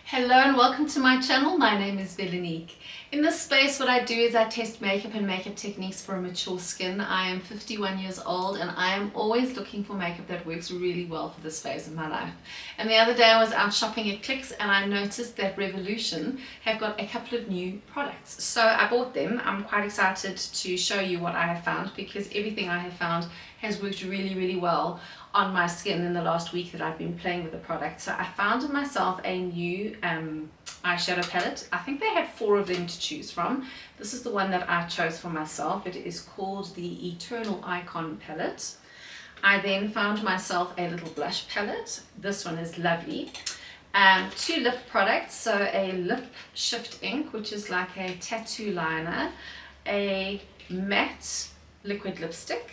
Hello and welcome to my channel. My name is Velanique. In this space what I do is I test makeup and makeup techniques for a mature skin. I am 51 years old and I am always looking for makeup that works really well for this phase of my life. And the other day I was out shopping at Clicks and I noticed that Revolution have got a couple of new products. So I bought them. I'm quite excited to show you what I have found because everything I have found has worked really well on my skin in the last week that I've been playing with the product. So I found myself a new eyeshadow palette. I think they had 4 of them to choose from. This is the one that I chose for myself. It is called the Eternal Icon palette. I then found myself a little blush palette. This one is lovely. 2 lip products, so a lip shift ink, which is like a tattoo liner, a matte liquid lipstick,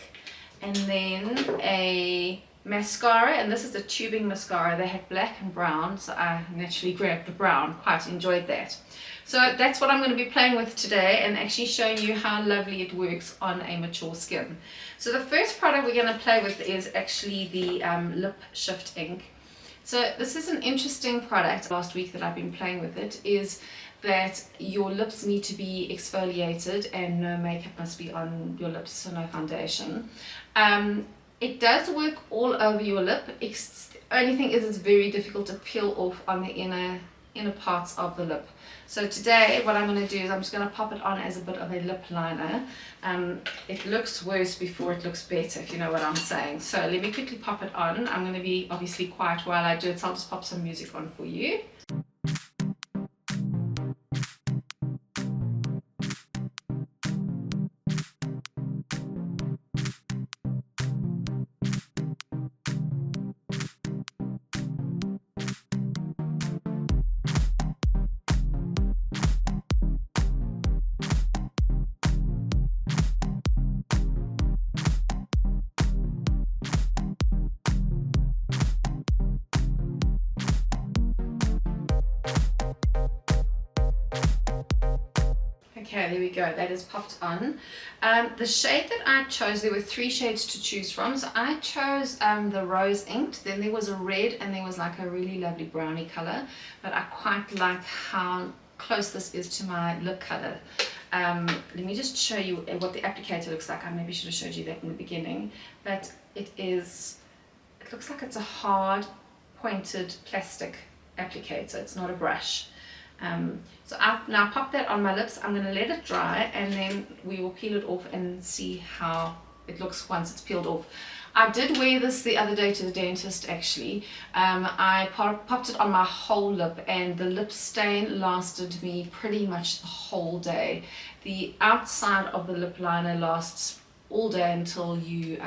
and then a mascara, and this is a tubing mascara. They had black and brown, so I naturally grabbed the brown. Quite enjoyed that. So that's what I'm going to be playing with today and actually showing you how lovely it works on a mature skin. So the first product we're going to play with is actually the lip shift ink. So this is an interesting product. Last week that I've been playing with it is that your lips need to be exfoliated and no makeup must be on your lips, so no foundation. It does work all over your lip. The only thing is it's very difficult to peel off on the inner parts of the lip. So today what I'm going to do is I'm just going to pop it on as a bit of a lip liner. It looks worse before it looks better, if you know what I'm saying. So let me quickly pop it on. I'm going to be obviously quiet while I do it, so I'll just pop some music on for you. Okay, there we go, that is popped on. The shade that I chose, there were 3 shades to choose from. So I chose the rose inked, then there was a red, and there was like a really lovely brownie color. But I quite like how close this is to my lip color. Let me just show you what the applicator looks like. I maybe should have showed you that in the beginning. But it looks like it's a hard pointed plastic applicator. It's not a brush. So I've now popped that on my lips. I'm going to let it dry and then we will peel it off and see how it looks once it's peeled off. I did wear this the other day to the dentist actually. I popped it on my whole lip and the lip stain lasted me pretty much the whole day. The outside of the lip liner lasts all day until you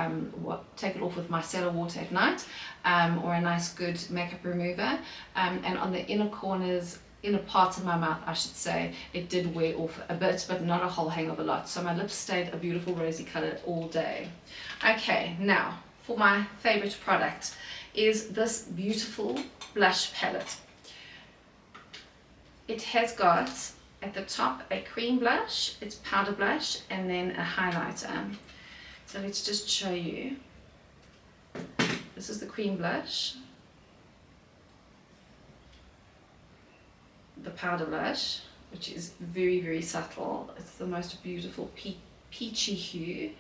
take it off with micellar water at night, or a nice good makeup remover, and on the inner corners, inner parts of my mouth I should say, it did wear off a bit but not a whole hang of a lot, so my lips stayed a beautiful rosy color all day. Okay, now for my favorite product is this beautiful blush palette. It has got at the top a cream blush, it's powder blush, and then a highlighter. So let's just show you. This is the cream blush, the powder blush, which is very subtle. It's the most beautiful peachy hue,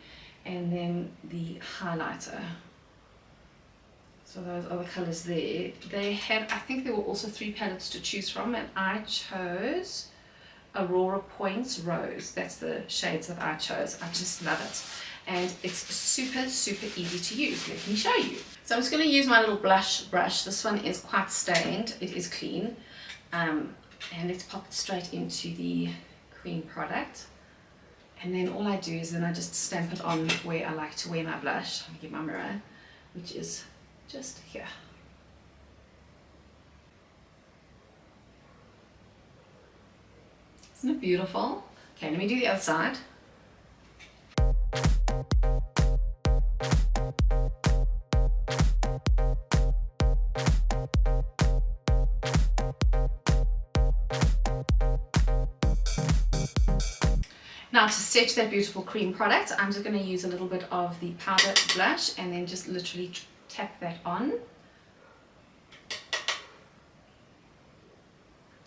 and then the highlighter. So those are the colors there. They had, I think there were also 3 palettes to choose from, and I chose Aurora Points Rose. That's the shades that I chose. I just love it, and it's super easy to use. Let me show you. So I'm just going to use my little blush brush. This one is quite stained. It is clean. And let's pop it straight into the cream product, and then all I do is then I just stamp it on where I like to wear my blush. Let me get my mirror, which is just here. Isn't it beautiful? Okay, let me do the other side. Now to set that beautiful cream product, I'm just going to use a little bit of the powder blush and then just literally tap that on.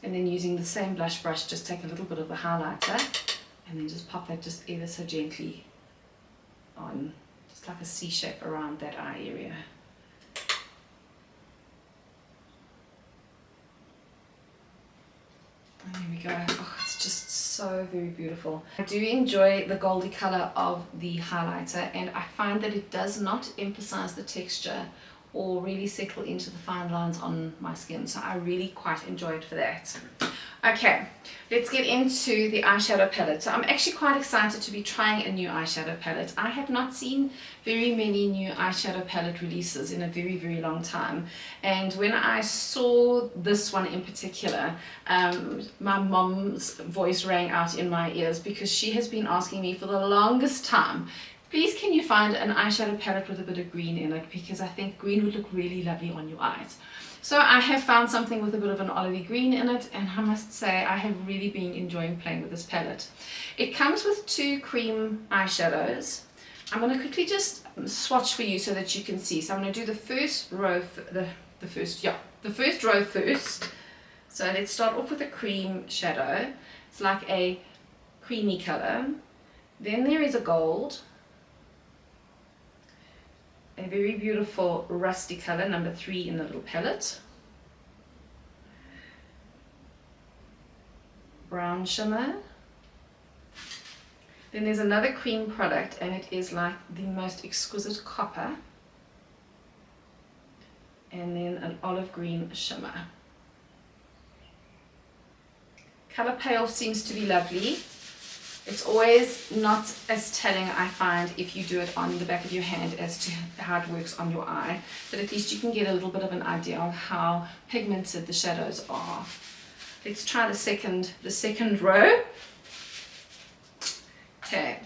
And then using the same blush brush, just take a little bit of the highlighter and then just pop that just ever so gently on, just like a C shape around that eye area. And there we go. Oh, it's just so very beautiful. I do enjoy the goldy color of the highlighter, and I find that it does not emphasize the texture or really settle into the fine lines on my skin, so I really quite enjoy it for that. Okay, let's get into the eyeshadow palette. So I'm actually quite excited to be trying a new eyeshadow palette. I have not seen very many new eyeshadow palette releases in a very, very long time. And when I saw this one in particular, my mom's voice rang out in my ears because she has been asking me for the longest time, please can you find an eyeshadow palette with a bit of green in it, because I think green would look really lovely on your eyes. So I have found something with a bit of an olivey green in it, and I must say I have really been enjoying playing with this palette. It comes with 2 cream eyeshadows. I'm going to quickly just swatch for you so that you can see. So I'm going to do the first row, the first row first. So let's start off with a cream shadow. It's like a creamy color. Then there is a gold. A very beautiful rusty color, number 3 in the little palette. Brown shimmer. Then there's another cream product, and it is like the most exquisite copper. And then an olive green shimmer. Color payoff seems to be lovely. It's always not as telling, I find, if you do it on the back of your hand as to how it works on your eye, but at least you can get a little bit of an idea of how pigmented the shadows are. Let's try the second row. Okay,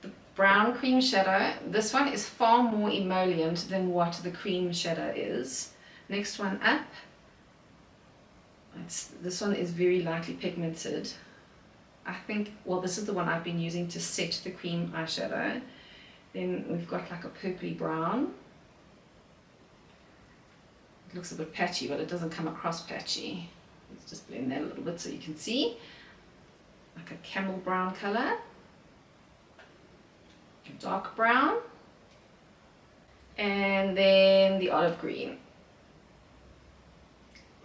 the brown cream shadow. This one is far more emollient than what the cream shadow is. Next one up. This one is very lightly pigmented. I think, well, this is the one I've been using to set the cream eyeshadow. Then we've got like a purpley brown. It looks a bit patchy, but it doesn't come across patchy. Let's just blend that a little bit so you can see. Like a camel brown color. Dark brown. And then the olive green.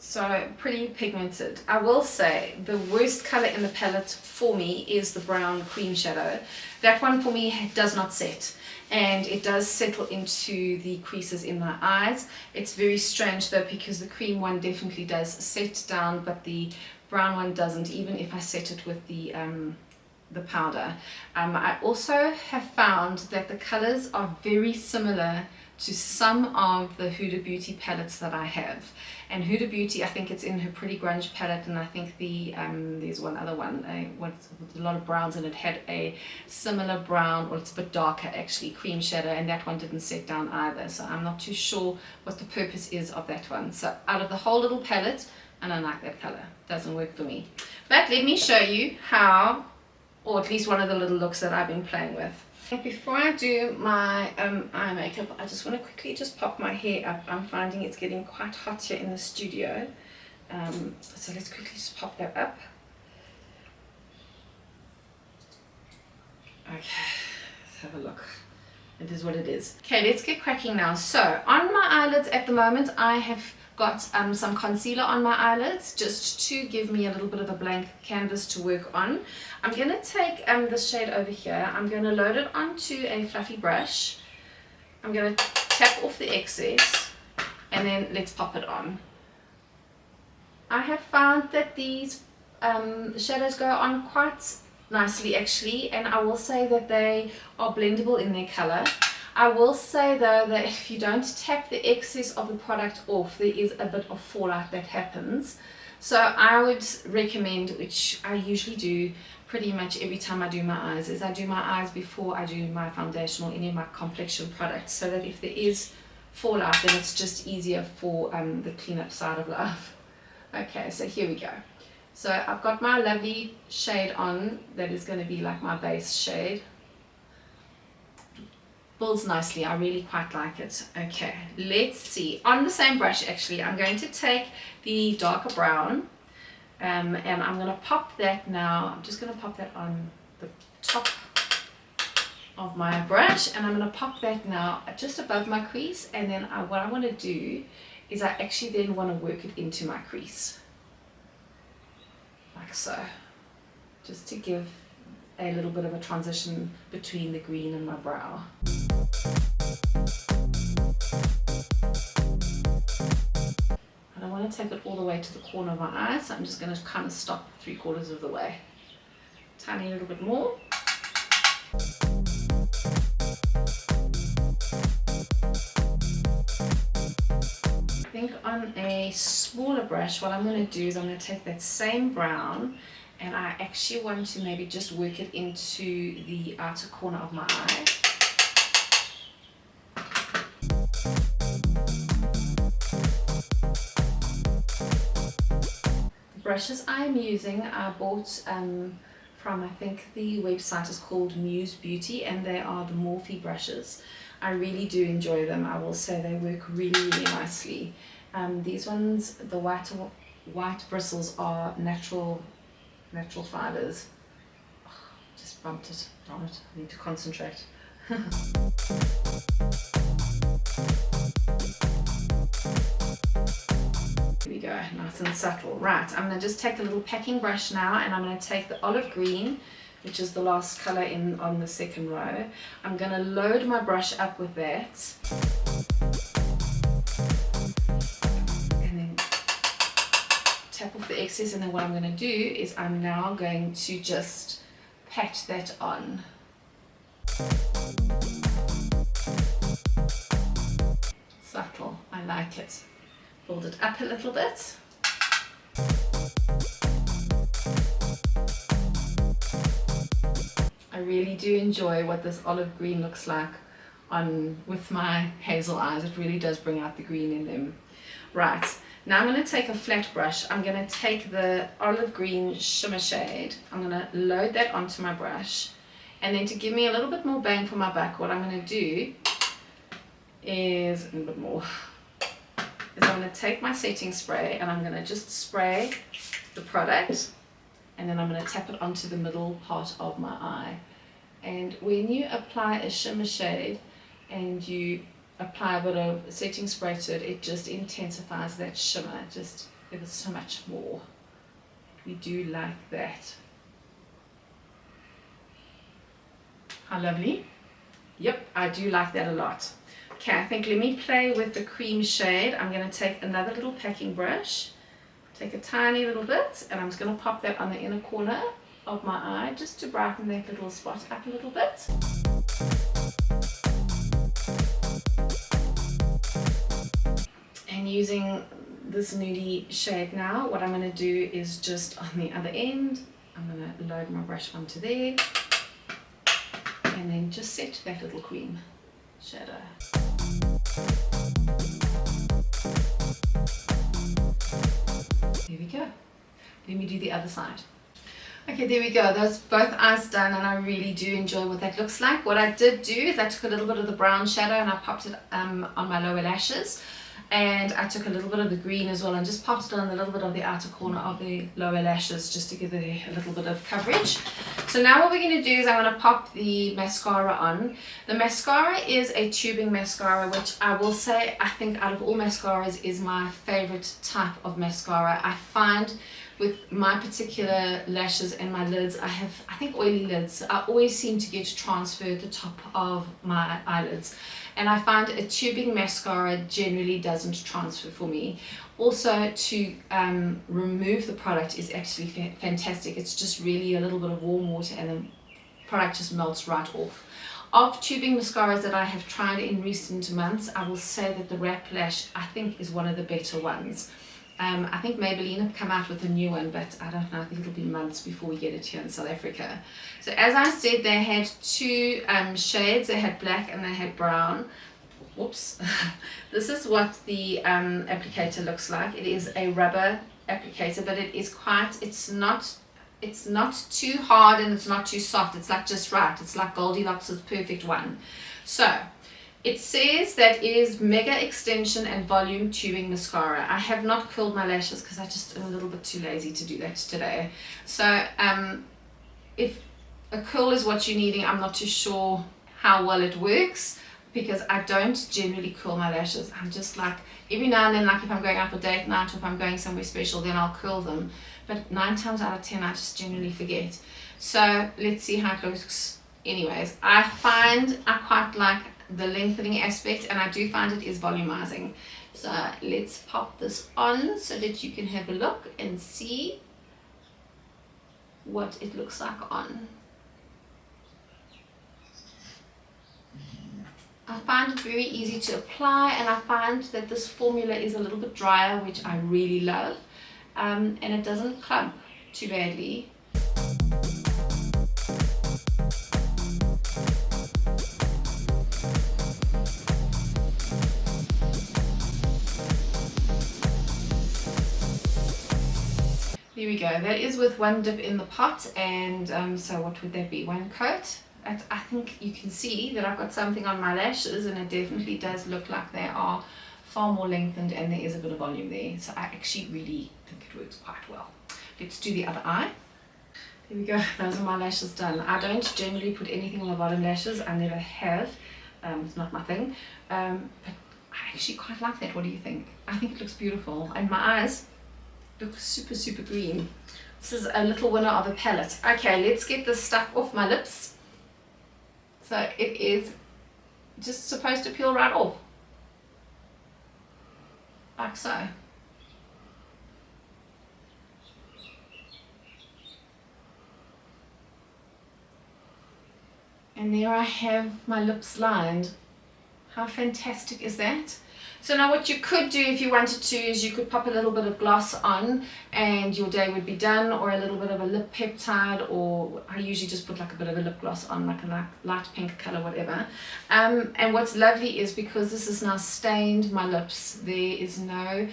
So pretty pigmented. I will say the worst color in the palette for me is the brown cream shadow. That one for me does not set, and it does settle into the creases in my eyes. It's very strange though, because the cream one definitely does set down, but the brown one doesn't, even if I set it with the powder. I also have found that the colors are very similar to some of the Huda Beauty palettes that I have. And Huda Beauty, I think it's in her Pretty Grunge palette, and I think there's one other one with a lot of browns in it, had a similar brown, or it's a bit darker actually, cream shadow, and that one didn't set down either. So I'm not too sure what the purpose is of that one. So out of the whole little palette, I don't like that color. Doesn't work for me. But let me show you how, or at least one of the little looks that I've been playing with. Before I do my eye makeup, I just want to quickly just pop my hair up. I'm finding it's getting quite hot here in the studio. So let's quickly just pop that up. Okay, let's have a look. It is what it is. Okay, let's get cracking now. So on my eyelids at the moment, I have got some concealer on my eyelids just to give me a little bit of a blank canvas to work on. I'm going to take this shade over here. I'm going to load it onto a fluffy brush. I'm going to tap off the excess, and then let's pop it on. I have found that these shadows go on quite nicely actually, and I will say that they are blendable in their color. I will say though that if you don't tap the excess of the product off, there is a bit of fallout that happens. So I would recommend, which I usually do pretty much every time I do my eyes, is I do my eyes before I do my foundation or any of my complexion products, so that if there is fallout, then it's just easier for the cleanup side of life. Okay, so here we go. So I've got my lovely shade on that is going to be like my base shade. Builds nicely, I really quite like it. Okay, let's see. On the same brush actually, I'm going to take the darker brown. And I'm going to pop that now. I'm just going to pop that on the top of my brush, and I'm going to pop that now just above my crease. And then what I want to do is I actually then want to work it into my crease, like so, just to give a little bit of a transition between the green and my brow. And I want to take it all the way to the corner of my eye, so I'm just going to kind of stop 3/4 of the way. Tiny little bit more. I think on a smaller brush, what I'm going to do is I'm going to take that same brown, and I actually want to maybe just work it into the outer corner of my eye. The brushes I'm using I bought from, I think the website is called Muse Beauty, and they are the Morphe brushes. I really do enjoy them. I will say they work really, really nicely. These ones, the white bristles are natural fibers. Oh, just bumped it, darn it, I need to concentrate. Here we go, nice and subtle. Right, I'm going to just take a little packing brush now, and I'm going to take the olive green, which is the last color on the second row. I'm going to load my brush up with that. And then tap off the excess, and then what I'm going to do is I'm now going to just pat that on. Subtle, I like it. Build it up a little bit. I really do enjoy what this olive green looks like with my hazel eyes. It really does bring out the green in them. Right, now I'm going to take a flat brush. I'm going to take the olive green shimmer shade. I'm going to load that onto my brush, and then to give me a little bit more bang for my buck, what I'm going to do is a little bit more. I'm going to take my setting spray, and I'm going to just spray the product, and then I'm going to tap it onto the middle part of my eye. And when you apply a shimmer shade and you apply a bit of setting spray to it, it just intensifies that shimmer, just ever so much more. We do like that. How lovely. Yep, I do like that a lot. Okay, I think let me play with the cream shade. I'm going to take another little packing brush, take a tiny little bit, and I'm just going to pop that on the inner corner of my eye just to brighten that little spot up a little bit. And using this nudie shade now, what I'm going to do is just on the other end, I'm going to load my brush onto there, and then just set that little cream shadow. There we go. Let me do the other side. Okay, there we go. Those both eyes done, and I really do enjoy what that looks like. What I did do is I took a little bit of the brown shadow and I popped it on my lower lashes, and I took a little bit of the green as well and just popped it on a little bit of the outer corner of the lower lashes just to give it a little bit of coverage. So now what we're going to do is I'm going to pop the mascara on. The mascara is a tubing mascara, which I will say I think out of all mascaras is my favorite type of mascara. I find with my particular lashes and my lids, I think oily lids. I always seem to get transferred the top of my eyelids, and I find a tubing mascara generally doesn't transfer for me. Also, to remove the product is absolutely fantastic. It's just really a little bit of warm water and the product just melts right off. Of tubing mascaras that I have tried in recent months, I will say that the Wrap Lash I think is one of the better ones. I think Maybelline have come out with a new one, but I don't know, I think it'll be months before we get it here in South Africa. So as I said, they had two shades. They had black and they had brown. Whoops. This is what the applicator looks like. It is a rubber applicator, but it is it's not too hard and it's not too soft. It's like just right. It's like Goldilocks' perfect one. So It says that it is Mega Extension and Volume Tubing Mascara. I have not curled my lashes because I just am a little bit too lazy to do that today. So if a curl is what you're needing, I'm not too sure how well it works, because I don't generally curl my lashes. I'm just like, every now and then, like if I'm going out for date night or if I'm going somewhere special, then I'll curl them. But 9 times out of 10, I just generally forget. So let's see how it looks. Anyways, I quite like the lengthening aspect, and I do find it is volumizing. So let's pop this on so that you can have a look and see what it looks like on. I find it very easy to apply, and I find that this formula is a little bit drier, which I really love, and it doesn't clump too badly. There we go. That is with one dip in the pot, and so what would that be? One coat? I think you can see that I've got something on my lashes, and it definitely does look like they are far more lengthened, and there is a bit of volume there. So I actually really think it works quite well. Let's do the other eye. There we go. Those are my lashes done. I don't generally put anything on my bottom lashes. I never have. It's not my thing. But I actually quite like that. What do you think? I think it looks beautiful. And my eyes look super, super green. This is a little winner of a palette. Okay, let's get this stuff off my lips. So it is just supposed to peel right off, like so. And there I have my lips lined. How fantastic is that? So now what you could do if you wanted to is you could pop a little bit of gloss on and your day would be done, or a little bit of a lip peptide, or I usually just put like a bit of a lip gloss on, like a light pink color, whatever. And what's lovely is because this is now stained my lips, there is no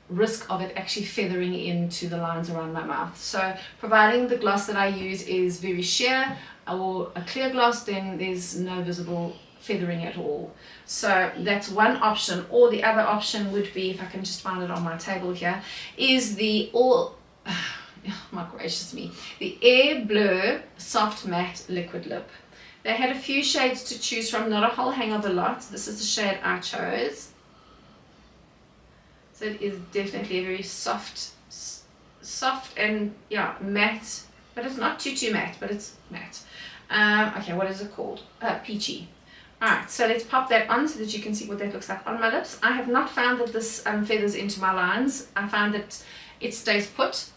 risk of it actually feathering into the lines around my mouth. So providing the gloss that I use is very sheer or a clear gloss, then there's no visible feathering at all. So that's one option. Or the other option would be, if I can just find it on my table here, is the oh my gracious me, the Air Blur Soft Matte Liquid Lip. They had a few shades to choose from, not a whole hang of a lot. This is the shade I chose. So it is definitely a very soft and yeah, matte, but it's not too matte, but it's matte. Okay, what is it called? Peachy. Alright, so let's pop that on so that you can see what that looks like on my lips. I have not found that this feathers into my lines. I found that it stays put.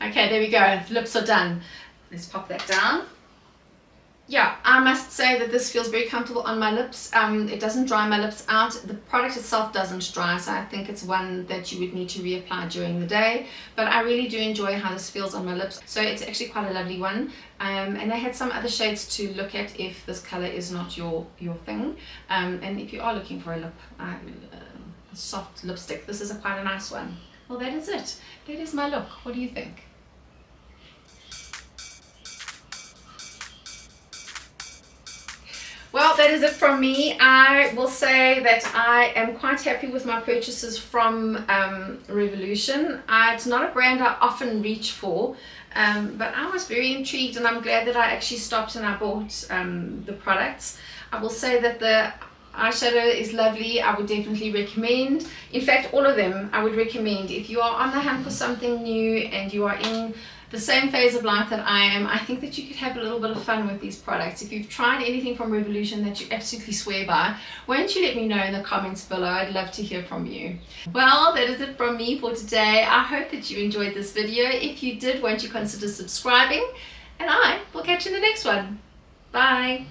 Okay, there we go. Lips are done. Let's pop that down. Yeah, I must say that this feels very comfortable on my lips. It doesn't dry my lips out. The product itself doesn't dry, so I think it's one that you would need to reapply during the day. But I really do enjoy how this feels on my lips. So it's actually quite a lovely one. And I had some other shades to look at if this color is not your thing. And if you are looking for a soft lipstick, this is quite a nice one. Well, that is it. That is my look. What do you think? Well, that is it from me. I will say that I am quite happy with my purchases from Revolution. It's not a brand I often reach for, but I was very intrigued, and I'm glad that I actually stopped and I bought the products. I will say that the eyeshadow is lovely. I would definitely recommend. In fact, all of them I would recommend. If you are on the hunt for something new and you are in the same phase of life that I am, I think that you could have a little bit of fun with these products. If you've tried anything from Revolution that you absolutely swear by, won't you let me know in the comments below? I'd love to hear from you. Well, that is it from me for today. I hope that you enjoyed this video. If you did, won't you consider subscribing? And I will catch you in the next one. Bye.